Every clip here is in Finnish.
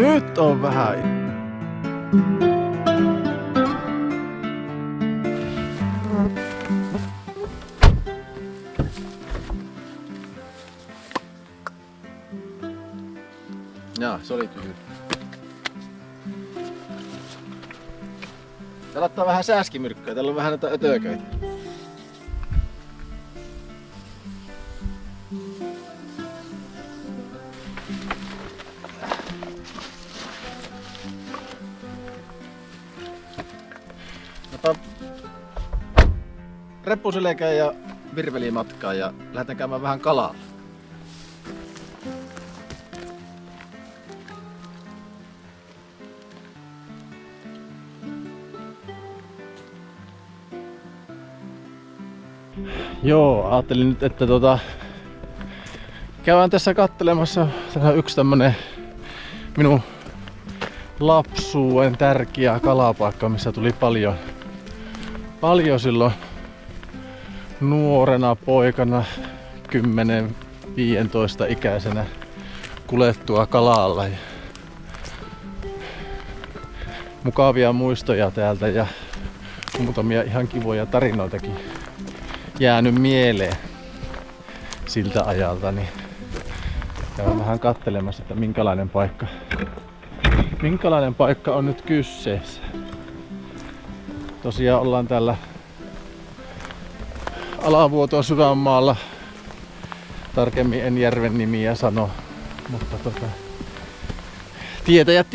Nyt on vähän. Jaa, se oli tyhjä. Täällä ottaa vähän sääskimyrkkyä, täällä on vähän näitä ötököitä. Reppuselkään ja virvelimatkaan ja lähdetään käymään vähän kalalla. Joo, ajattelin nyt, että käydään tässä kattelemassa. Tässä on yksi tämmönen minun lapsuuden tärkeä kalapaikka, missä tuli paljon silloin nuorena poikana 10-15 ikäisenä kuljettua kalalla. Ja mukavia muistoja täältä ja muutamia ihan kivoja tarinoitakin jäänyt mieleen siltä ajalta, niin käydään vähän katselemassa, että minkälainen paikka on nyt kyseessä. Tosiaan ollaan täällä Alavuotoon Sydänmaalla. Tarkemmin en järven nimiä sano, mutta tietäjät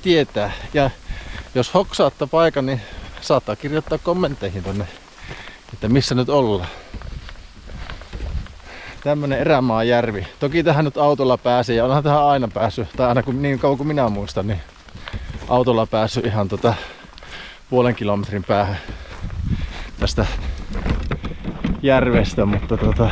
tietää. Ja jos hoksaatte paikan, niin saattaa kirjoittaa kommentteihin tonne, että missä nyt ollaan. Tämmönen erämaajärvi. Toki tähän nyt autolla pääsee ja onhan tähän aina päässyt, tai aina niin kauan kuin minä muistan, niin autolla päässyt ihan puolen kilometrin päähän tästä järvestä, mutta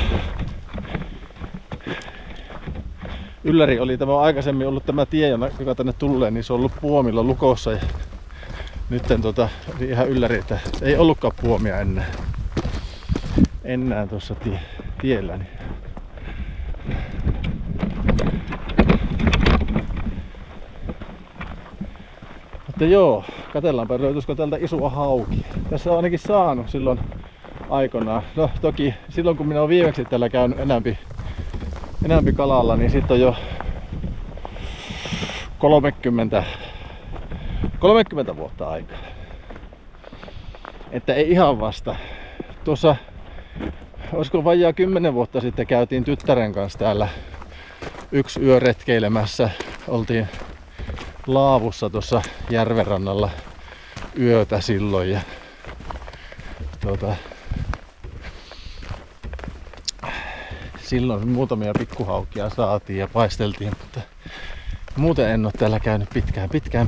ylläri oli tämä aikaisemmin ollut tämä tie, joka tänne tulee, niin se on ollut puomilla lukossa ja nyt oli ihan ylläri, että ei ollutkaan puomia enää tuossa tiellä. Niin. Mutta joo, katsellaanpa löytyisikö täältä isoa hauki. Tässä on ainakin saanut silloin aikanaan. No toki silloin kun minä olen viimeksi täällä käynyt enämpi kalalla, niin sitten on jo 30 vuotta aikaa. Että ei ihan vasta. Tuossa olisiko vajaa 10 vuotta sitten käytiin tyttären kanssa täällä yksi yö retkeilemässä. Oltiin Laavussa tuossa järvenrannalla yötä silloin ja silloin muutamia pikkuhaukia saatiin ja paisteltiin, mutta muuten en ole täällä käynyt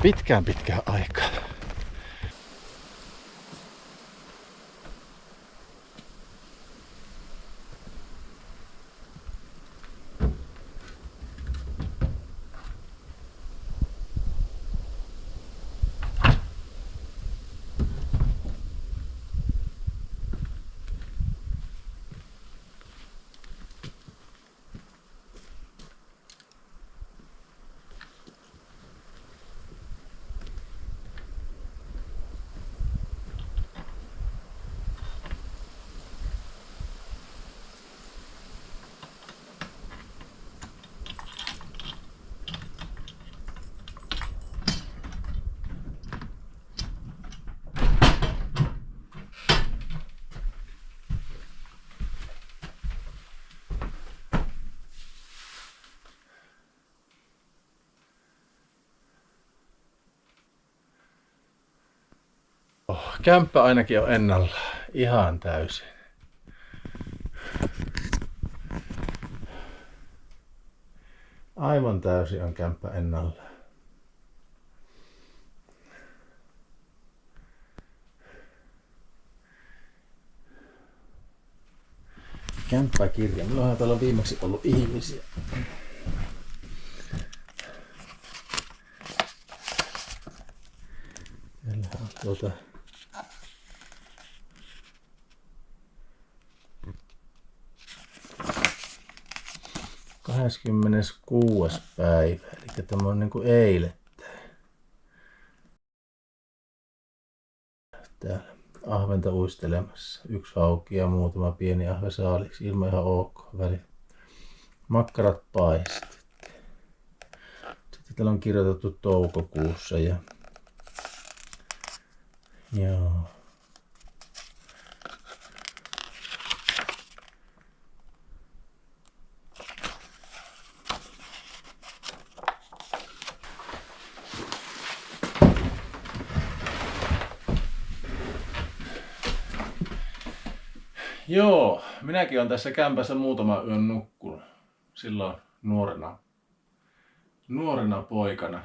pitkään aikaa. Kämppä ainakin on ennalla. Ihan täysin. Aivan täysin on kämppä ennalla. Kämppäkirja. Milloinhan täällä on viimeksi ollut ihmisiä? Täällä on 26. päivä, eli tämä on niinku eilettäin. Täällä ahventa uistelemassa. Yksi hauki ja muutama pieni ahve saaliksi. Ilma ihan ok. Väli. Makkarat paistettiin. Sitten täällä on kirjoitettu toukokuussa ja joo. Joo, minäkin olen tässä kämpässä muutama yön nukkunut silloin nuorena poikana.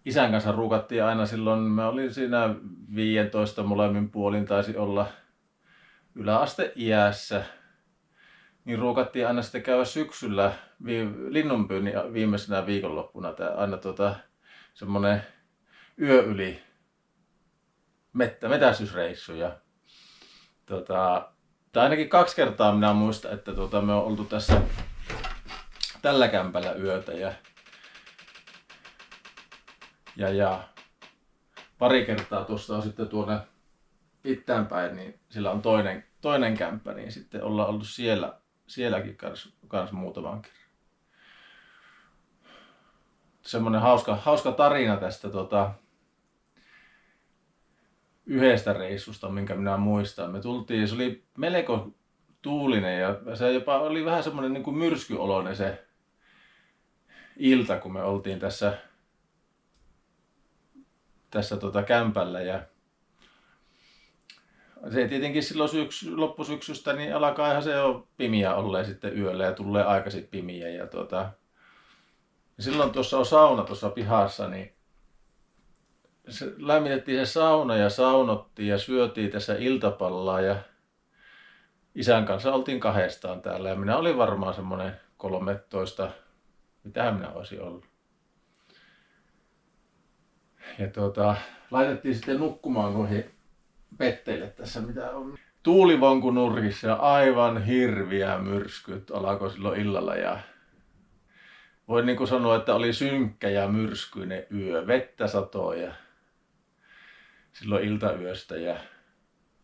Isän kanssa ruukattiin aina silloin, mä olin siinä 15 molemmin puolin taisi olla yläasteiässä. Niin ruukattiin aina sitten käydä syksyllä linnunpyynnin viimeisenä viikonloppuna aina semmonen yö yli metästysreissu. Ja tai ainakin 2 kertaa minä muistan, että me on oltu tässä tällä kämpällä yötä ja pari kertaa tuosta on sitten tuonne itäänpäin, niin sillä on toinen kämppä, niin sitten ollaan oltu sielläkin kans muutaman kerran. Semmonen hauska tarina tästä yhdestä reissusta, minkä minä muistan. Me tultiin, se oli melko tuulinen ja se jopa oli vähän semmoinen niin kuin myrskyoloinen se ilta, kun me oltiin tässä kämpällä. Ja se tietenkin silloin loppusyksystä niin alkaa ihan se jo pimiä olleen sitten yöllä ja tulee aikaisin pimiä. Ja silloin tuossa on sauna tuossa pihassa, niin lämmitettiin se sauna ja saunottiin ja syötiin tässä iltapallaa ja isän kanssa oltiin 2 täällä ja minä olin varmaan semmonen 13, mitähän minä olisin ollut. Ja laitettiin sitten nukkumaan noihin petteille tässä mitä on. Tuulivonku nurkissa ja aivan hirviä myrskyt alkoi silloin illalla ja voin niin kuin sanoa, että oli synkkä ja myrskyinen yö, vettä satoi ja silloin iltayöstä ja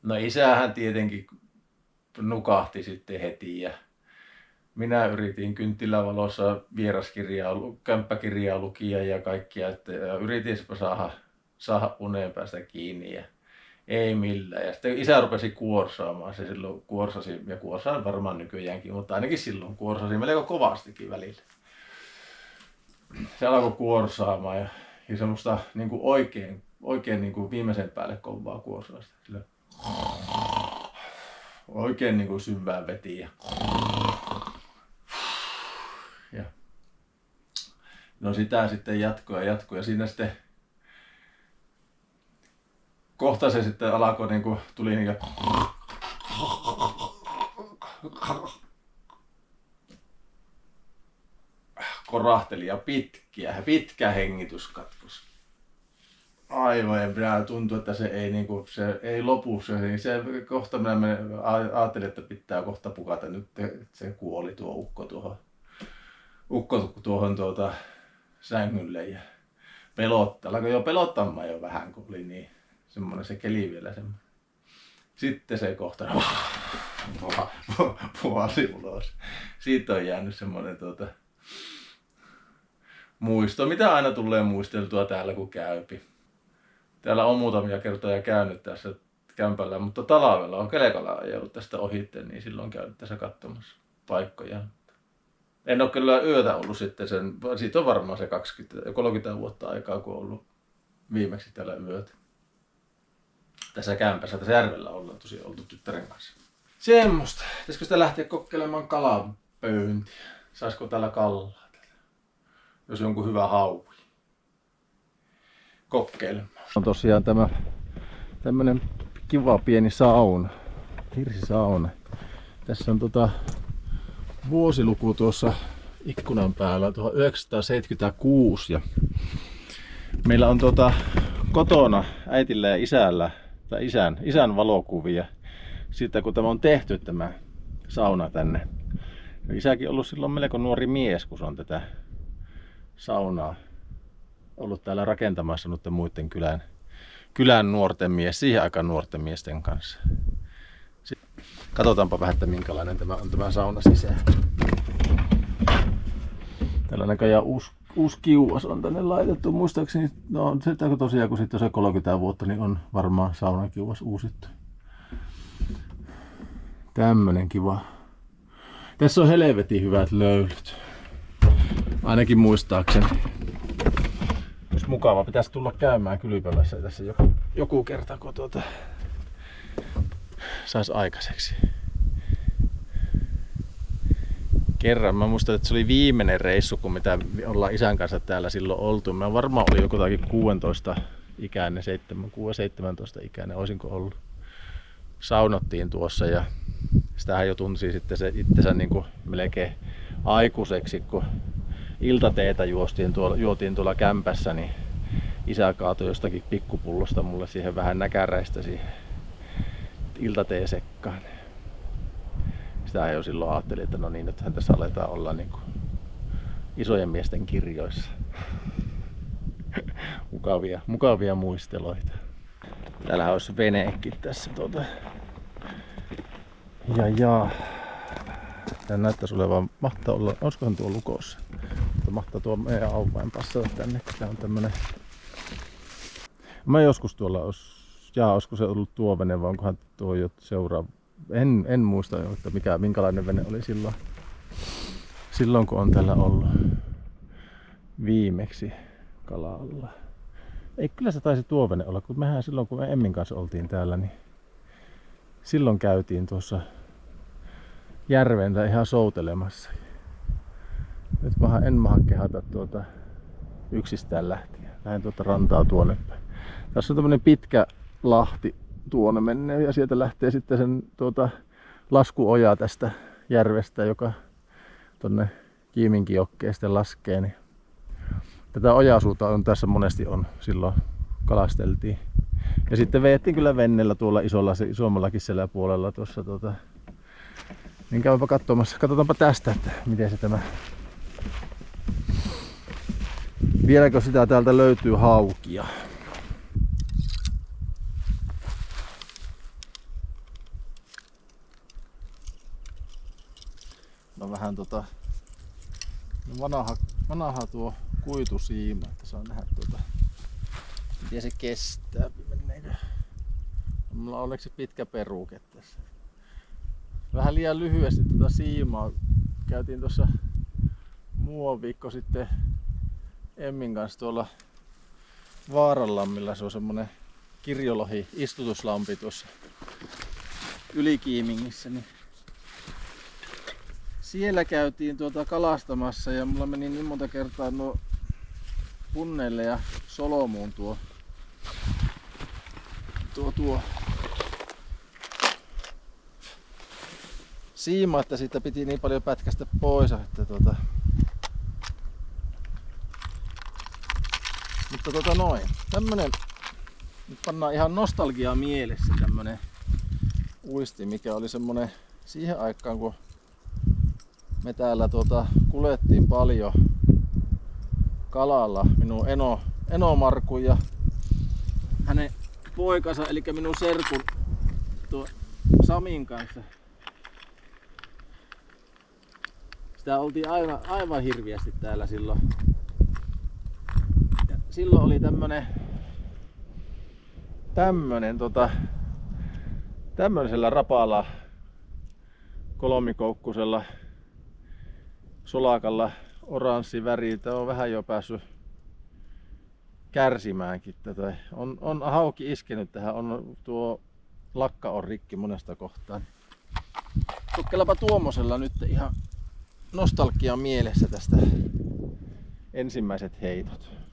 no isähän tietenkin nukahti sitten heti ja minä yritin kynttilävalossa kämppäkirjaa lukia ja kaikkia ja yritin saada uneen päästä kiinni ja ei millään. Ja sitten isä rupesi kuorsaamaan, se silloin kuorsasi ja kuorsaa varmaan nykyäänkin, mutta ainakin silloin kuorsasi melko kovastikin välillä. Se alkoi kuorsaamaan ja semmoista niin kuin oikein niin kuin viimeisen päälle kovaa kuorsausta. Oikein niin kuin syvään veti ja no sitä sitten jatkoi ja siinä sitten kohta se sitten alkoi niin kuin tuli niin kuin korahteli ja pitkä hengityskatkos. Aivan, ja minä tuntui, että se ei lopu. Se kohta minä ajattelin, että pitää kohta pukata. Nyt se kuoli tuo ukko tuohon sängylle ja alkoi jo pelottamaan jo vähän, kun oli niin semmoinen se keli vielä semmoinen. Sitten se kohta puhalsi ulos. Siitä on jäänyt semmoinen muisto, mitä aina tulee muisteltua täällä kun käypi. Täällä on muutamia kertoja käynyt tässä kämpällä, mutta talvella on kelkalla ajellut tästä ohitte, niin silloin käynyt tässä katsomassa paikkoja. En ole kyllä yötä ollut sitten siitä on varmaan se 20-30 vuotta aikaa, kun on ollut viimeksi täällä yötä. Tässä kämpässä, tässä järvellä ollaan tosiaan oltu tyttären kanssa. Semmosta. Pitäisikö sitä lähteä kokeilemaan kalanpöyntiä? Saisiko täällä kallaa? Jos jonkun hyvä hauki. Kokeilemaan. On tosiaan tämmönen kiva pieni sauna. Hirsisauna. Tässä on vuosiluku tuossa ikkunan päällä 1976 ja meillä on kotona äitillä ja isällä tai isän valokuvia siitä kun tämä on tehty tämä sauna tänne. Isäkin ollut silloin melko nuori mies, kun se on tätä saunaa ollut täällä rakentamassa noiden muiden kylän nuorten mies, siihen aikaan nuorten miesten kanssa. Sitten katsotaanpa vähän, että minkälainen tämä on tämä sauna sisään. Täällä näköjään uusi kiuas on tänne laitettu. Muistaakseni, no se tosiaan kun sitten on se 30 vuotta, niin on varmaan saunakiuas uusittu. Tämmönen kiva. Tässä on helvetin hyvät löylyt. Ainakin muistaakseni. Olisi mukava. Pitäisi tulla käymään kylpymässä tässä joku kerta, kun sais aikaiseksi. Kerran. Mä muistan, että se oli viimeinen reissu, kun mitä ollaan isän kanssa täällä silloin oltu. Mä varmaan oli jotakin 16 ikäinen, 17 ikäinen, olisinko ollut. Saunottiin tuossa ja sitähän jo tunsi sitten se itsensä niin kuin melkein aikuiseksi, kun iltateetä juotiin tuolla kämpässä, niin isä kaatoi jostakin pikkupullosta mulle siihen vähän näkäräistä siihen iltateesekkaan. Sitä jo silloin ajattelin, että no niin, nythän tässä aletaan olla niin kuin isojen miesten kirjoissa. mukavia muisteloita. Täällähän olisi veneekin tässä Ja. Tää näyttäisi olevan, mahtaa olla, olisikohan tuo lukossa? Mutta mahtaa tuo meidän auvain passata tänne, kun tää on tämmönen. Mä joskus tuolla olisiko se ollut tuo vene vai onkohan tuo jo seuraava. En muista, että minkälainen vene oli silloin kun on täällä ollut viimeksi kalalla. Ei, kyllä se taisi tuo vene olla, kun mehän silloin kun me Emmin kanssa oltiin täällä, niin silloin käytiin tuossa järventä ihan soutelemassa. Nyt en maha kehata yksistään lähtien. Lähden tuota rantaa tuonne päin. Tässä on tämmönen pitkä lahti tuonne menee ja sieltä lähtee sitten sen laskuoja tästä järvestä, joka tonne Kiiminkijokkeen sitten laskee. Niin tätä ojasuuta on tässä monesti silloin kalasteltiin. Ja sitten veettiin kyllä vennellä tuolla isommallakin siellä puolella tuossa niin käymäpä katsomassa. Katsotaanpa tästä, että miten se tämä. Vieläkö sitä täältä löytyy haukia? No vähän vanha tuo kuitusiima, että saa nähdä miten se kestää. Menneekö? Mulla on onneksi pitkä peruke tässä. Vähän liian lyhyesti siimaa. Käytiin tuossa muutama viikko sitten Emmin kanssa tuolla Vaaranlammilla. Se on semmonen kirjolohi istutuslampi tuossa Ylikiimingissä. Niin siellä käytiin kalastamassa ja mulla meni niin monta kertaa nuo punneille ja solmuun tuo siima, että siitä piti niin paljon pätkästä pois, että mutta noin. Tämmönen, nyt pannaan ihan nostalgia mielessä tämmönen uisti, mikä oli semmonen siihen aikaan, kun me täällä kuljettiin paljon kalalla minun Eno Markku ja hänen poikansa, eli minun serkun Samin kanssa. Sitä oltiin aivan hirviästi täällä silloin. Ja silloin oli tämmöisellä rapala kolmikoukkusella solakalla oranssi väri. Tämä on vähän jo päässyt kärsimäänkin tätä. On hauki iskenyt tähän, tuo lakka on rikki monesta kohtaa. Kokkeillaanpa tuommoisella nyt ihan nostalgia mielessä tästä ensimmäiset heitot.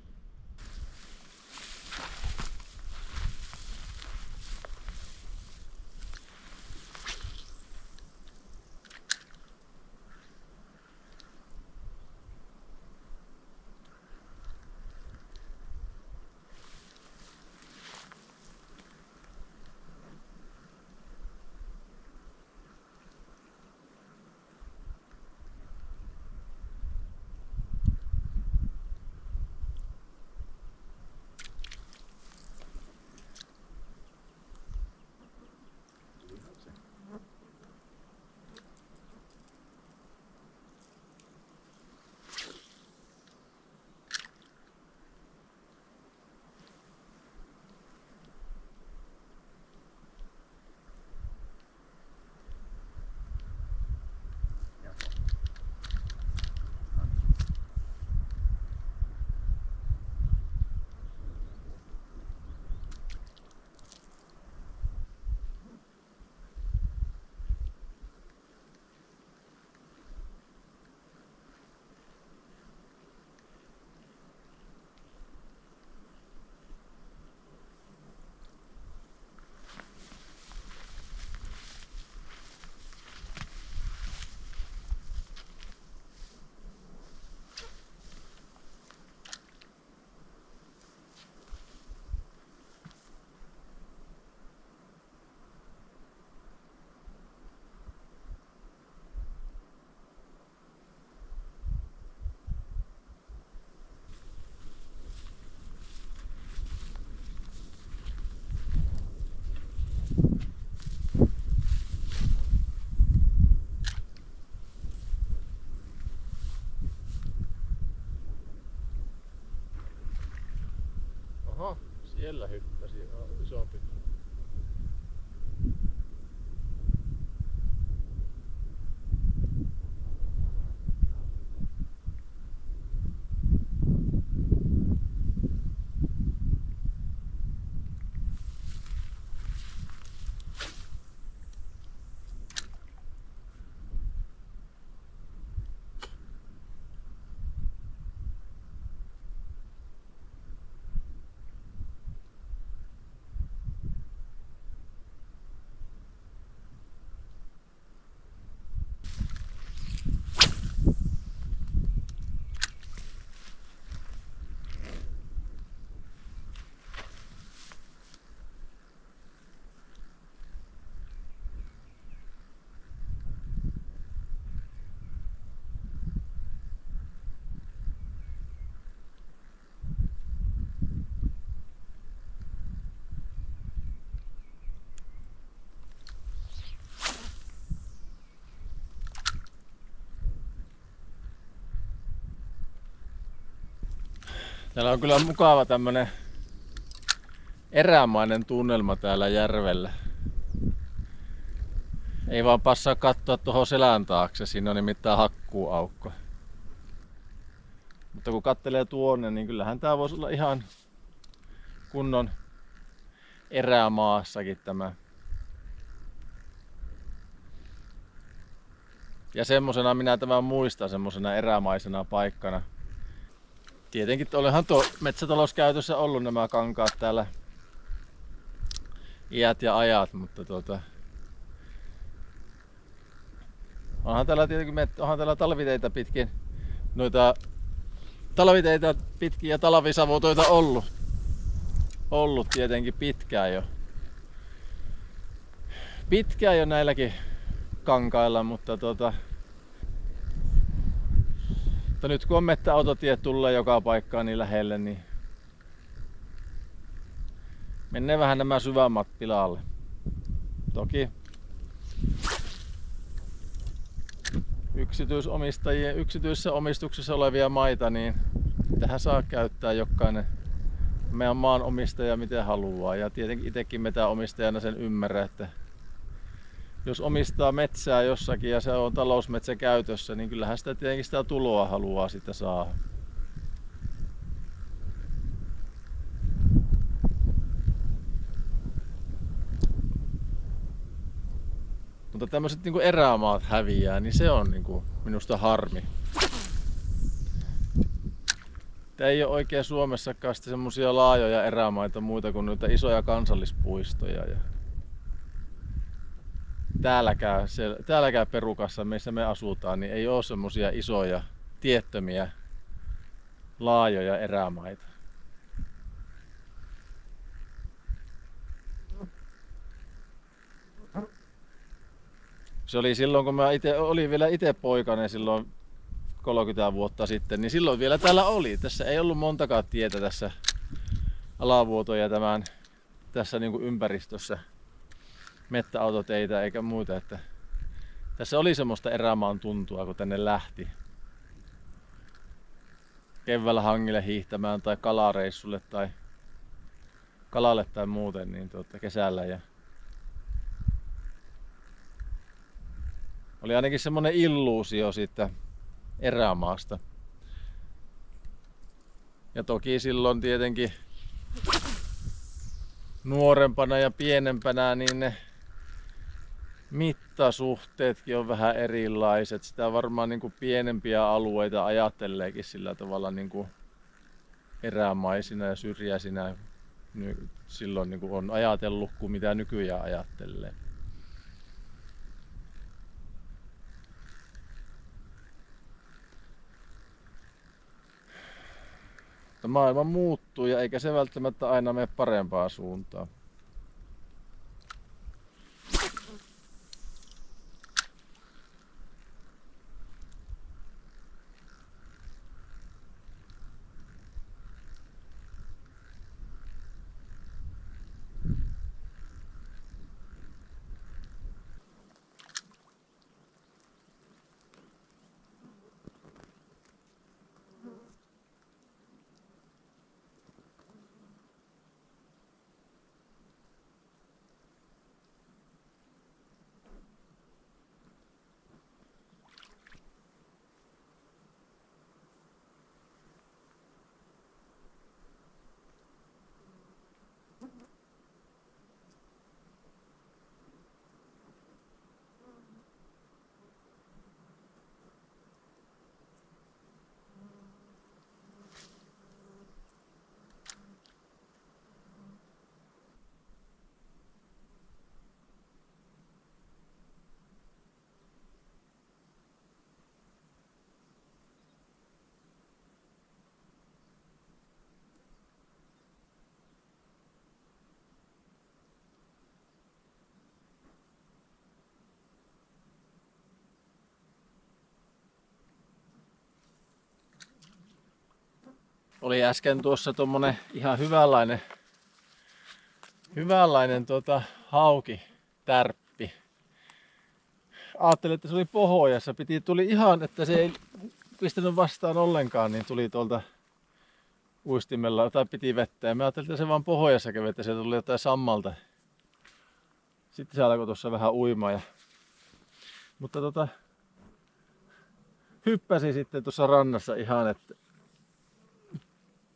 siellä hyppäsi isompi. Täällä on kyllä mukava tämmönen erämainen tunnelma täällä järvellä. Ei vaan passaa katsoa tuohon selän taakse, siinä on nimittäin hakkuuaukko. Mutta kun kattelee tuonne, niin kyllähän tää voisi olla ihan kunnon erämaassakin tämä. Ja semmosena minä tämän muistan, semmosena erämaisena paikkana. Tietenkin olehan tuo metsätalouskäytössä ollut nämä kankaat täällä iät ja ajat, mutta onhan täällä tietenkin onhan täällä talviteitä pitkin noita talviteitä pitkin ja talvisavotoita ollut tietenkin pitkään jo näilläkin kankailla, mutta nyt kun on mettäautotiet tulee joka paikkaan niin lähelle, niin menee vähän nämä syvämmät pilalle. Toki yksityisessä omistuksessa olevia maita, niin tähän saa käyttää jokainen meidän maan omistaja miten haluaa. Ja tietenkin itsekin metsänomistajana sen ymmärrän, että jos omistaa metsää jossakin ja se on talousmetsä käytössä, niin kyllähän sitä tietenkin sitä tuloa haluaa sitä saada. Mutta tämmöiset niinku erämaat häviää, niin se on niinku minusta harmi. Ei ole oikein Suomessakaan semmosia laajoja erämaita muita kuin noita isoja kansallispuistoja. Ja täälläkään perukassa, missä me asutaan, niin ei ole semmosia isoja, tiettömiä, laajoja erämaita. Se oli silloin, kun mä olin vielä itse poikainen silloin 30 vuotta sitten, niin silloin vielä täällä oli. Tässä ei ollut montakaan tietä tässä alavuotoja tässä niin kuin ympäristössä. Mettäautoteitä eikä muuta. Että tässä oli semmoista erämaan tuntua, kun tänne lähti. Keväällä hangille hiihtämään tai kalareissulle tai kalalle tai muuten niin kesällä. Ja oli ainakin semmoinen illuusio siitä erämaasta. Ja toki silloin tietenkin nuorempana ja pienempänä niin ne mittasuhteetkin on vähän erilaiset. Sitä varmaan niin kuin pienempiä alueita ajatteleekin sillä tavalla niin kuin erämaisina ja syrjäisinä silloin niin kuin on ajatellut kuin mitä nykyään ajattelee. Maailma muuttuu ja eikä se välttämättä aina mene parempaan suuntaan. Oli äsken tuossa tommonen ihan hyvänlainen hauki, tärppi. Ajattelin, että se oli pohojassa. Tuli ihan, että se ei pistänyt vastaan ollenkaan, niin tuli tuolta uistimella tai piti vettä. Ja mä ajattelin, että se vaan pohojassa kävi, että sieltä tuli jotain sammalta. Sitten se alkoi tuossa vähän uimaa. Mutta hyppäsi sitten tuossa rannassa ihan, että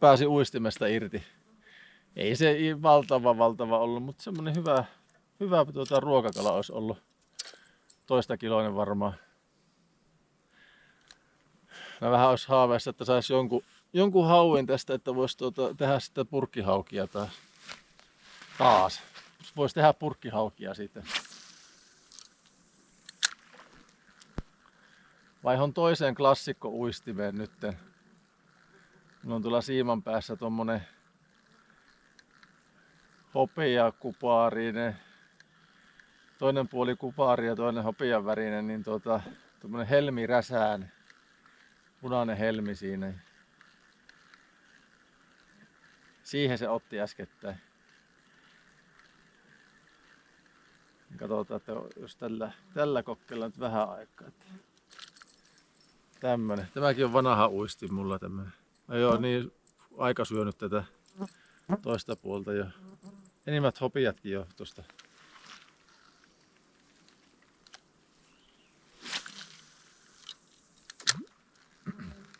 pääsi uistimesta irti. Ei se valtava ollut, mutta semmonen hyvä ruokakala olisi ollut. 2 kiloinen varmaan. Mä vähän olisi haaveissa, että saisi jonkun hauin tästä, että voisi tehdä sitten purkkihaukia taas. Voisi tehdä purkkihaukia sitten. Vaihon toiseen klassikko-uistimeen nytten. Mulla on tuolla siiman päässä tommonen hopeakupaarinen. Toinen puoli kupaari ja toinen hopean värinen, niin tommonen helmiräsään. Punainen helmi siinä. Siihen se otti äskettäin. Katsotaan, että jos tällä kokkeilla nyt vähän aikaa. Tämmönen. Tämäkin on vanha uistin mulla tämmönen. Mä oon niin aika syönyt tätä toista puolta jo. Enimmät hopiatkin jo tosta.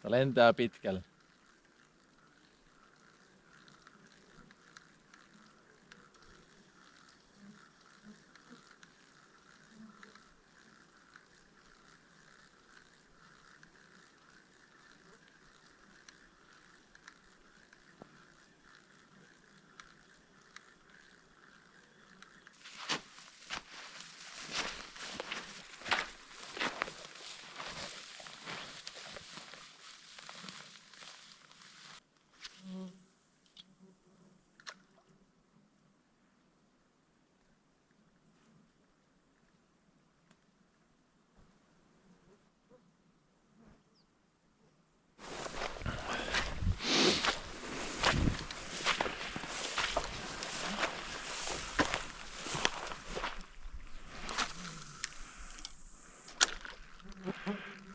Tää lentää pitkälle.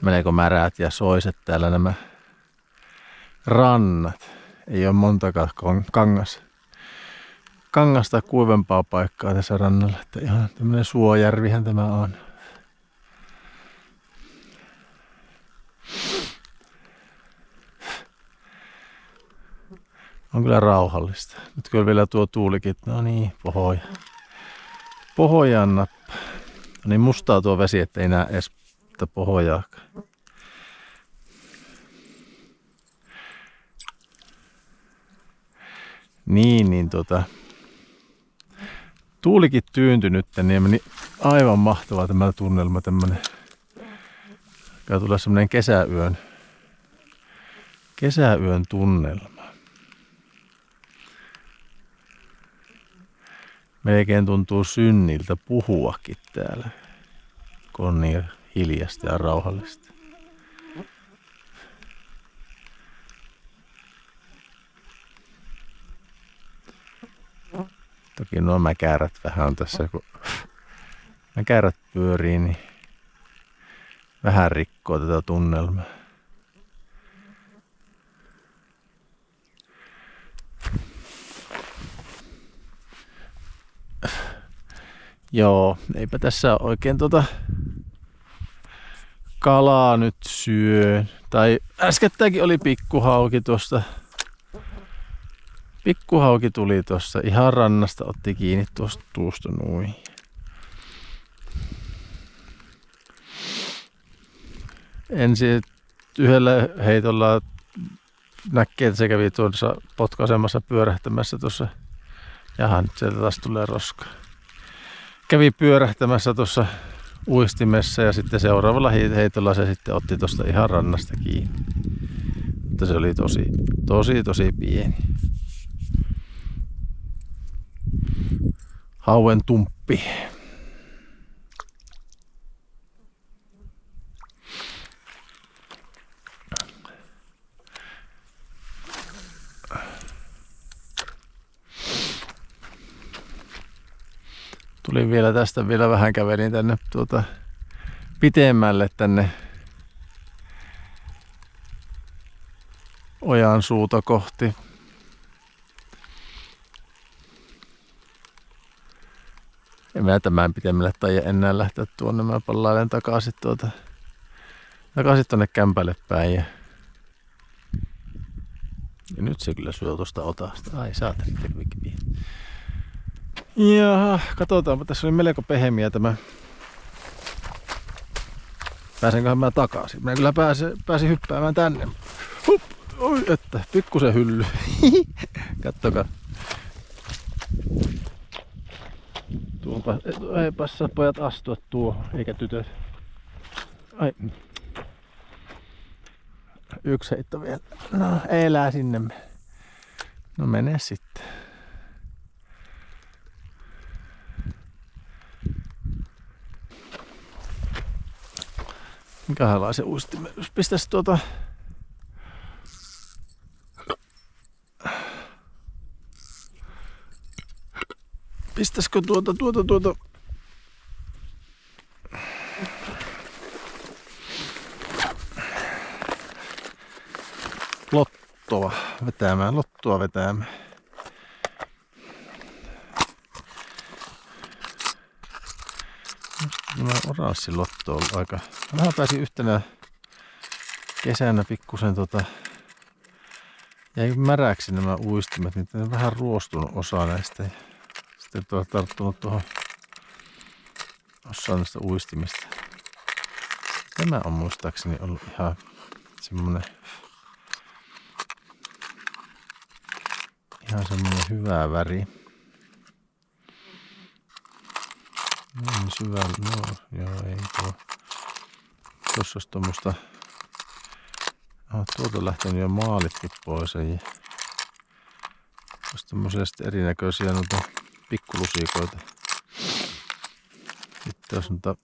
Melko märät ja soiset täällä nämä rannat. Ei ole montakaan kangasta kuivempaa paikkaa tässä rannalla. Että ihan tämmönen suojärvihän tämä on. On kyllä rauhallista. Nyt kyllä vielä tuo tuulikin. No niin, pohojaan nappa. No niin mustaa tuo vesi, ettei näe edes pohojaakaan. Niin tuulikin tyyntyi nyt, niin meni aivan mahtava tämä tunnelma, tämmönen. Alkaa tulla semmonen kesäyön tunnelma. Melkein tuntuu synniltä puhuakin täällä, kun on niin hiljasta ja rauhallista. Toki nuo mäkärät vähän on tässä, kun mäkärät pyörii, niin vähän rikkoo tätä tunnelmaa. Joo, eipä tässä oikein kalaa nyt syö. Tai äskettäänkin oli pikkuhauki tuosta. Pikkuhauki tuli tuossa ihan rannasta, otti kiinni tuosta noin. Ensin yhdellä heitolla näkee, että se kävi tuossa potkaisemassa pyörähtämässä tuossa. Jaha, nyt sieltä taas tulee roska. Kävi pyörähtämässä tuossa uistimessa ja sitten seuraavalla heitolla se sitten otti tuosta ihan rannasta kiinni. Mutta se oli tosi pieni. Hauen tumppi. Tulin vielä tästä vielä vähän kävelin tänne pitemmälle tänne ojan suuta kohti. En mä tämän pitemmälle taida enää lähteä tuonne. Mä pallailen takaisin tonne kämpälle päin. Ja nyt se kyllä syö tuosta otasta. Ai saatana, tervekin. Ja katsotaanpa, tässä oli melko pehmeä tämä. Pääsenköhän mä takaisin? Mä kyllä pääsin hyppäämään tänne. Hup! Oi, että pikkusen hylly. Kattokaa. Tuonpa, ei passaa pojat astua tuohon, eikä tytöt. Ai. Yksi heitto vielä. No, elää sinne. No mene sitten. Minkälaisen uistimen? Jos pistäis pistäisikö lottoa vetämään. Tämä oranssi lotto on aika. Vähän pääsin yhtenä kesänä pikkusen jäi märäksi nämä uistimet, niin on vähän ruostunut osa näistä. Sitten tarttunut tuohon osaan näistä uistimista. Tämä on muistaakseni ollut ihan semmonen hyvä väri. Niin syvällä, no joo ei tuo. Tuossa olisi tommoista. Tuolta on lähtenyt jo maalitkin pois. Olisi tommosia sitten erinäköisiä noita pikkulusikoita. Sitten olisi noita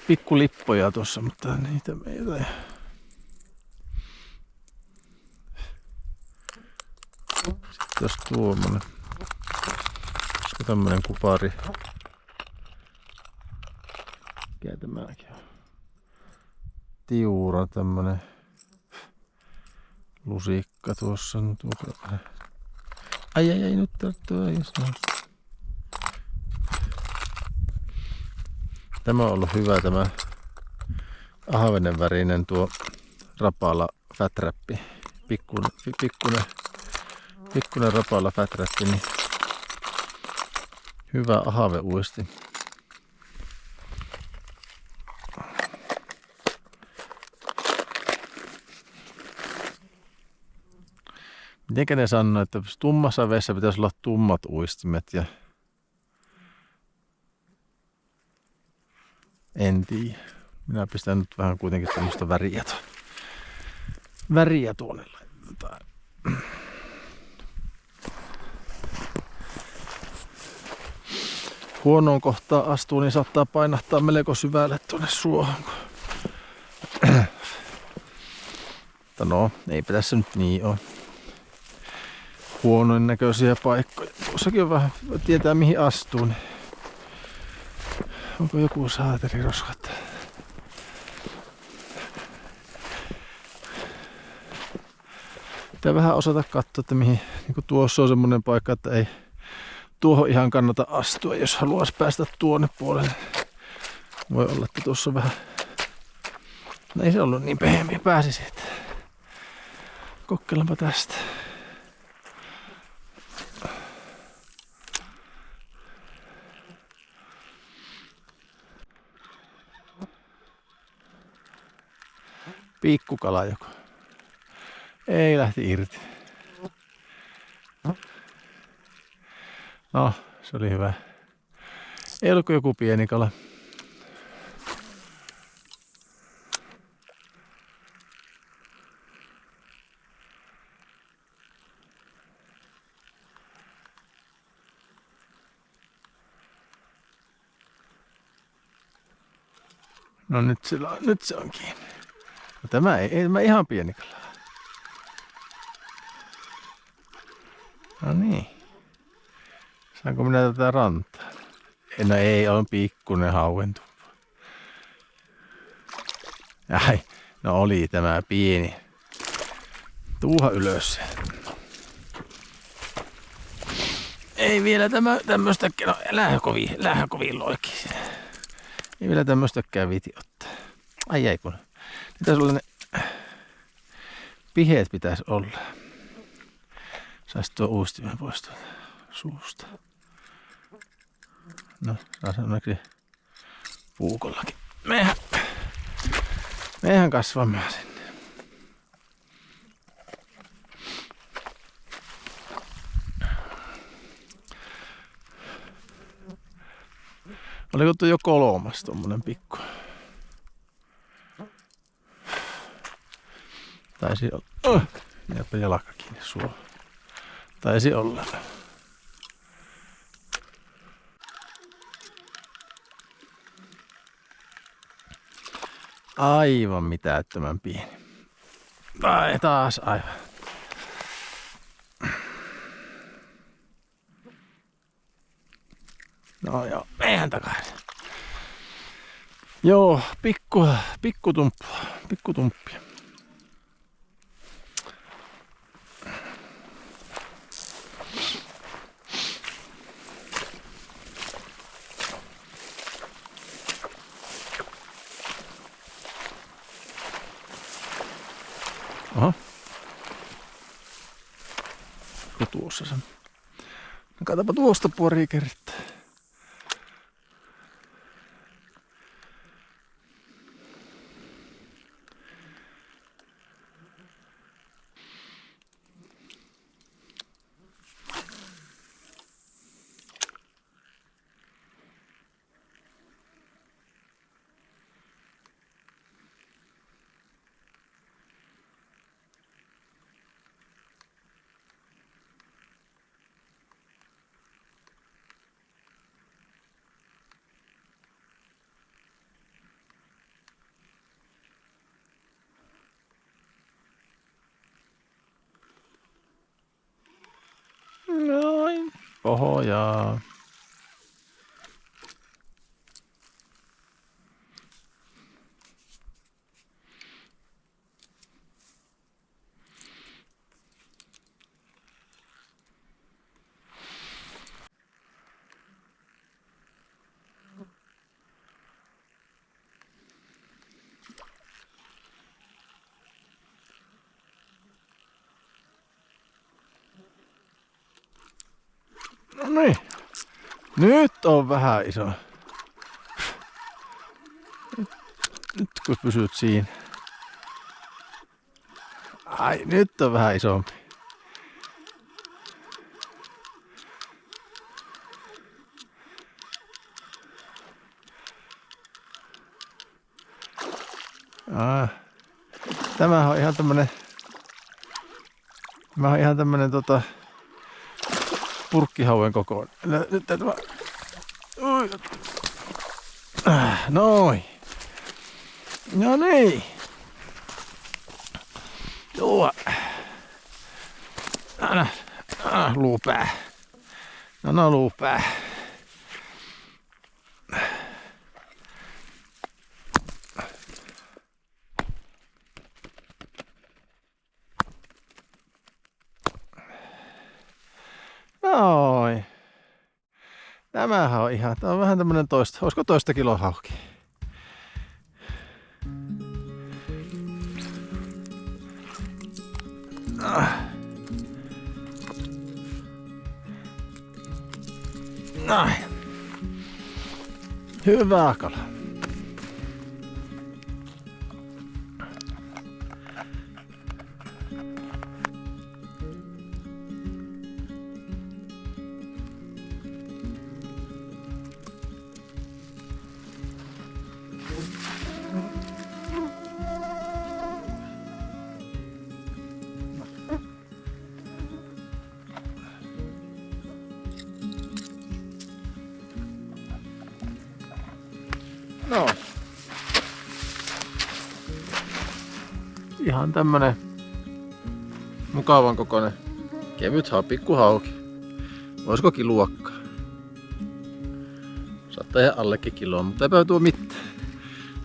pikkulippoja tuossa, mutta niitä meillä ei. Sitten olisi tuommoinen. Olisiko tämmönen kupari? Mikä tämäkin on? Tiura, tämmönen lusikka tuossa. Ai nyt tarttuu. Tämä on ollut hyvä tämä ahvenen värinen tuo Rapala Fat-Trap. Pikkunen Rapala Fat-Trap, niin hyvä ahveuisti. Mitenkä ne sanoo, että tummassa vedessä pitäisi olla tummat uistimet ja en tiedä. Minä pistän nyt vähän kuitenkin tämmöistä väriä tuonne laitetaan. Huonoon kohtaan astuu, niin saattaa painahtaa melko syvälle tuonne suohon. Mutta no, eipä tässä nyt niin ole. Huonoin näköisiä paikkoja. Tuossakin on vähän, tietää mihin astuu. Niin onko joku saateliroskat? Pitää vähän osata katsoa, että mihin. Niin kuin tuossa on semmonen paikka, että ei tuohon ihan kannata astua, jos haluaisi päästä tuonne puolelle. Voi olla, että tuossa on vähän. No ei se ollut niin pehmeä, pääsi siitä. Kokeilenpa tästä. Pikkukala joku. Ei lähti irti. No, se oli hyvä. Ei ollut kuin joku pieni kala. No nyt se on kiinni. No, tämä ei tämä ihan pieni kala. No niin. Näenkö minä tätä rantaa? No ei, on pikkunen hauentumpa. Ai, no oli tämä pieni. Tuuha ylös. Ei vielä tämmöstä, no lähä kovin loikki. Ei vielä tämmöstäkään viti ottaa. Ai kun. Pitäis olla ne piheet pitäis olla. Sais tuo uustimen pois tuolta suusta. No, saa onneksi puukollakin. Mehän kasvamaan sinne. Oliko tuo jo 3. tommonen pikku? Taisi olla. Jääpä jalka kiinni suohon. Taisi olla. Aivan mitättömän pieni. Tai taas aivan. No joo, meidän takaisin. Joo, pikkutumppia. Aha. Tuossa se. Katsotaanpa tuosta puoria kertaa. Noin. Pohjaa. No niin. Nyt on vähän iso. Nyt kun pysyt siinä. Ai, nyt on vähän isompi. Tämähän on ihan tämmönen. Tämä on ihan tämmönen purkkihauen kokoinen. Nyt täytyy vaan. Noin. No niin. Joo. Anna luupää. No luupää. Noin. Tämähän on ihan, tää on vähän tämmönen olisiko 1 kilon hauki? Näin. Hyvä kala. No. Ihan tämmönen mukavan kokoinen kevyt pikku hauki. Voisiko kiluakkaa? Tai allekin kiloa, mutta eipä tuo mitään.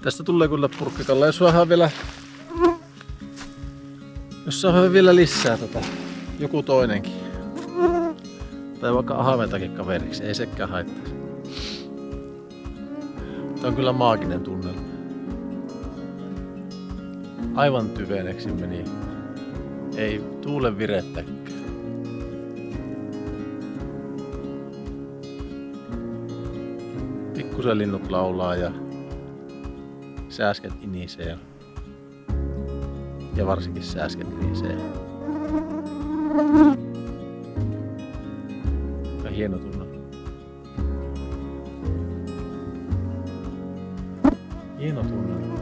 Tästä tulee kyllä purkkikalla, jos saadaan vielä lisää joku toinenkin. Tai vaikka ahventakin kaveriksi, ei sekään haittaisi. Tää on kyllä maaginen tunnelma. Aivan tyveneksi meni. Ei tuulen virettäkään. Pikkusen linnut laulaa ja sääsket inisee. Ja varsinkin sääsket inisee. Ja hieno tunnelma. Hieno tunnelma.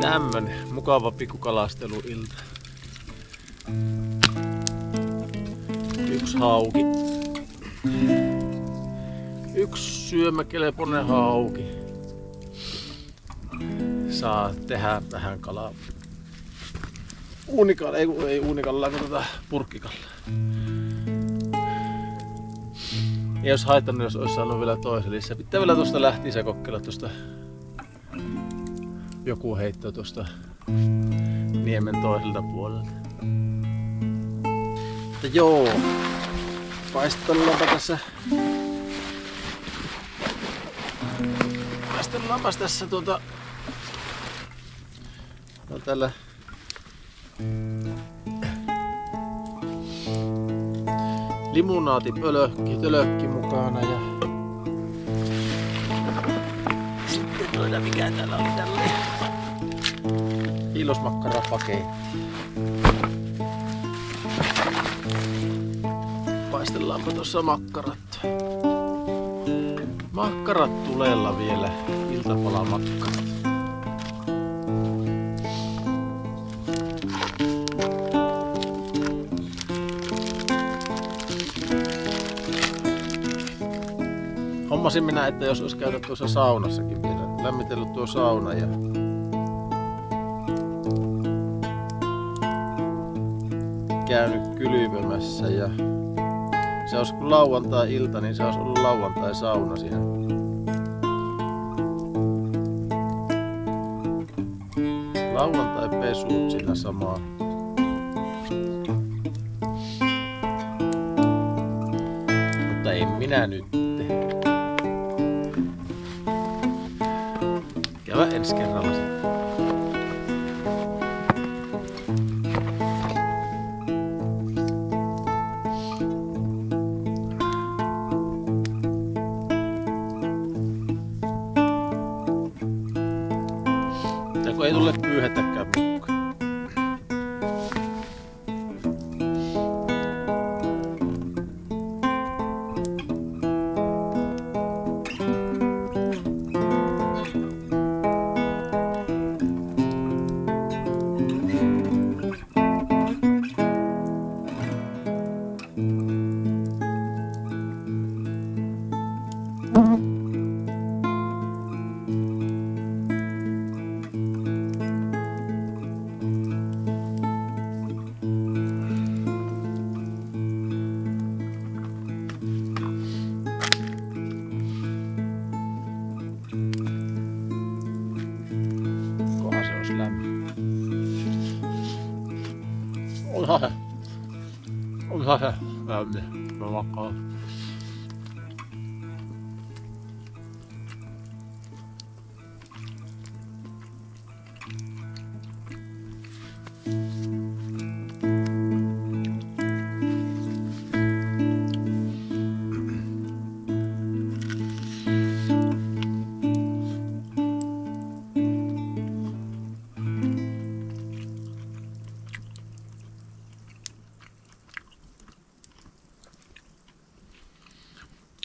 Tämmönen mukava pikkukalasteluilta. Yksi hauki. Yksi syömäkelpoinen hauki. Saa tehdä vähän kalaa. Uunikalla, ei uunikalla, kun purkkikalla. Ei jos haittanut, jos olisi saanut vielä toisen lisää. Pitää vielä tuosta lähtiä kokeilla tuosta. Joku heitto tuosta niemen toiselta puolelta. Mutta joo, paistellaanpa tässä. Paistellaanpas tässä no tällä limunaatipölökki mukana ja sitten mikä täällä oli tälleen hiilosmakkarapaketti. Paistellaanpa tuossa makkarat. Makkarat tulella vielä, iltapalamakkarat. Hommasin minä, että jos olisi käydä tuossa saunassakin vielä, lämmitellyt tuo sauna ja käynyt kylpemässä ja se olisi kun lauantai-ilta, niin se olisi ollut lauantai-sauna siinä. Lauantai-pesut siinä samaa. Mutta en minä nyt. Käydä ensi kerralla sitten. Ja kun ei tule pyyhettäkään mukaan. Onhan se lämmin. Mä makaan.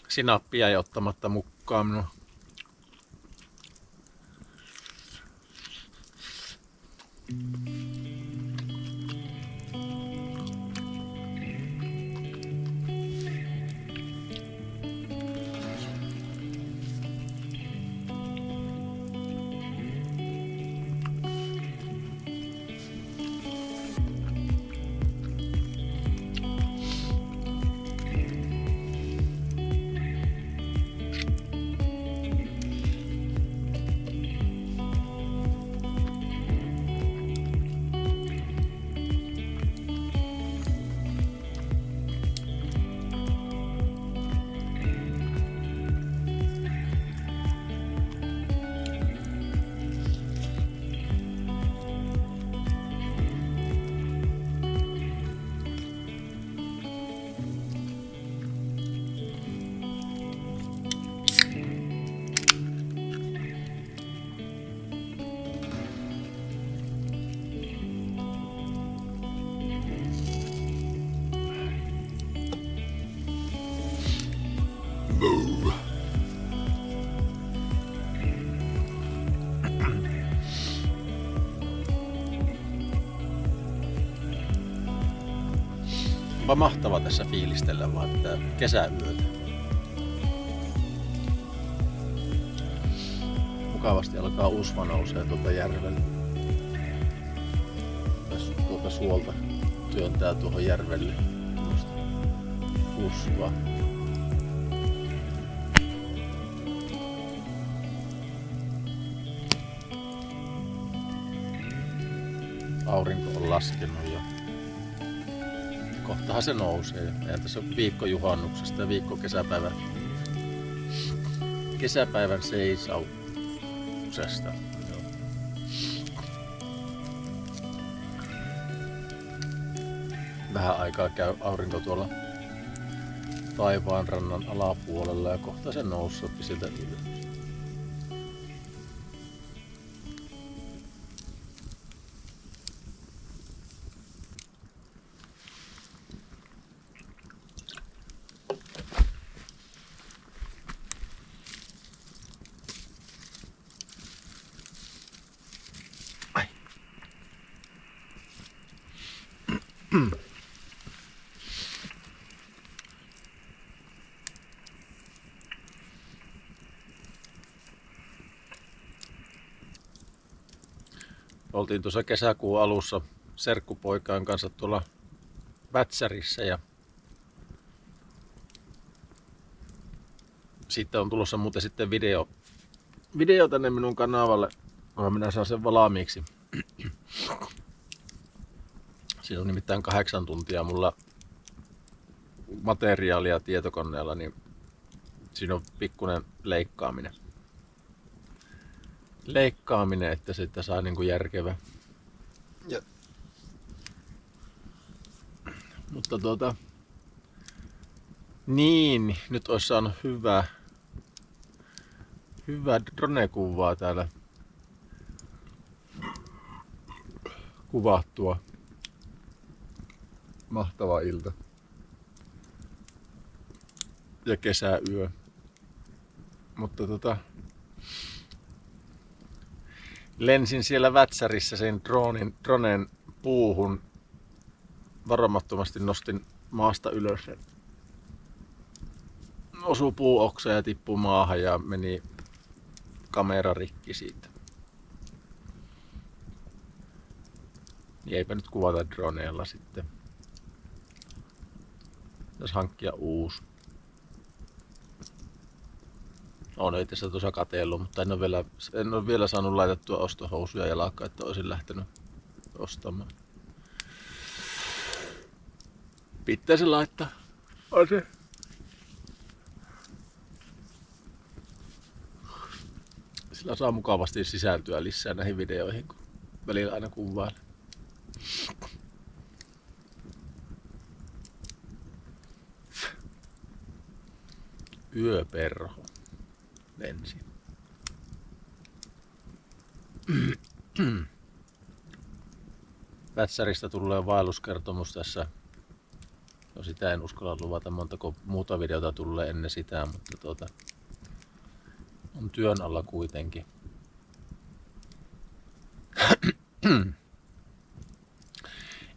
Sinappia ei ottamatta mukaan minun. Onpa mahtava tässä fiilistellä vaan tätä kesäyötä. Mukavasti alkaa usva nousee tuolta järvelle. Tuolta suolta työntää tuohon järvelle usvaa. Aurinko on laskenut jo. Kohtahan se nousee. Eihän tässä on viikko juhannuksesta ja viikko kesäpäivän seisauksesta. Vähän aikaa käy aurinko tuolla taivaanrannan alapuolella ja kohta se nousee sieltä ylös. Oltiin tuossa kesäkuun alussa serkkupoikien kanssa tuolla Vätsärissä ja siitä on tulossa muuten sitten video tänne minun kanavalle, kunhan minä saan sen valmiiksi. Siinä on nimittäin 8 tuntia mulla materiaalia tietokoneella, niin siinä on pikkuinen leikkaaminen, että sitä saa niinku järkevä. Ja. Mutta niin, nyt olisi saanut hyvää drone-kuvaa täällä kuvattua. Mahtava ilta. Ja kesäyö. Mutta lensin siellä Vätsärissä sen dronen puuhun. Varomattomasti nostin maasta ylös. Osui puuoksa ja tippui maahan ja meni kamera rikki siitä. Niin eipä nyt kuvata droneella sitten. Pitäisi hankkia uusi. Olen tässä tuossa katsellut, mutta en ole vielä saanut laitettua ostohousuja jalkaan, että olisin lähtenyt ostamaan. Pitäisi laittaa. On se. Sillä saa mukavasti sisältyä lisää näihin videoihin, kun välillä aina kuvailen. Yöperho lensi. Vätsäristä tulee vaelluskertomus tässä. No sitä en uskalla luvata, montako muuta videota tulee ennen sitä, mutta on työn alla kuitenkin.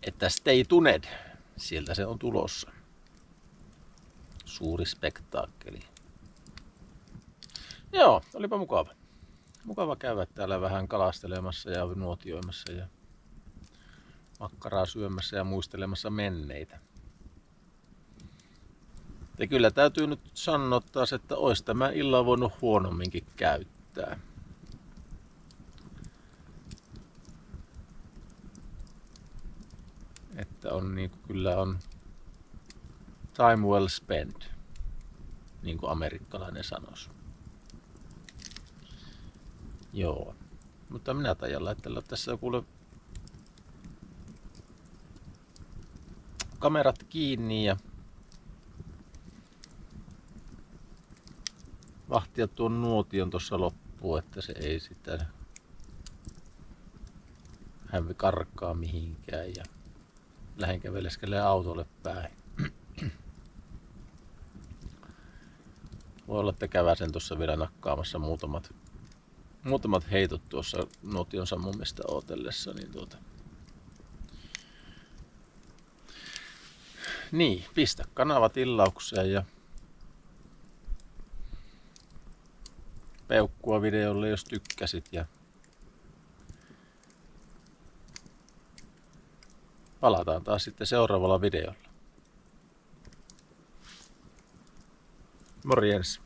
Että stay tuned, sieltä se on tulossa. Suuri spektaakkeli. Joo, olipa mukava. Mukava käydä täällä vähän kalastelemassa ja nuotioimassa ja makkaraa syömässä ja muistelemassa menneitä. Ja kyllä täytyy nyt sanoa taas, että olisi tämä illan voinut huonomminkin käyttää. Että on niin kuin, kyllä on time well spent, niin kuin amerikkalainen sanoisi. Joo, mutta minä taidan laitella tässä kuule kamerat kiinni ja vahtia tuon nuotion tuossa loppuun, että se ei sitä hämvi karkkaa mihinkään ja lähden käveleskelee autolle päin. Voi olla, että käväsen tuossa vielä nakkaamassa muutamat heitot tuossa nuotion sammumista ootellessa, niin Niin, pistä kanava tillaukseen ja peukkua videolle, jos tykkäsit, ja palataan taas sitten seuraavalla videolla. Morjens!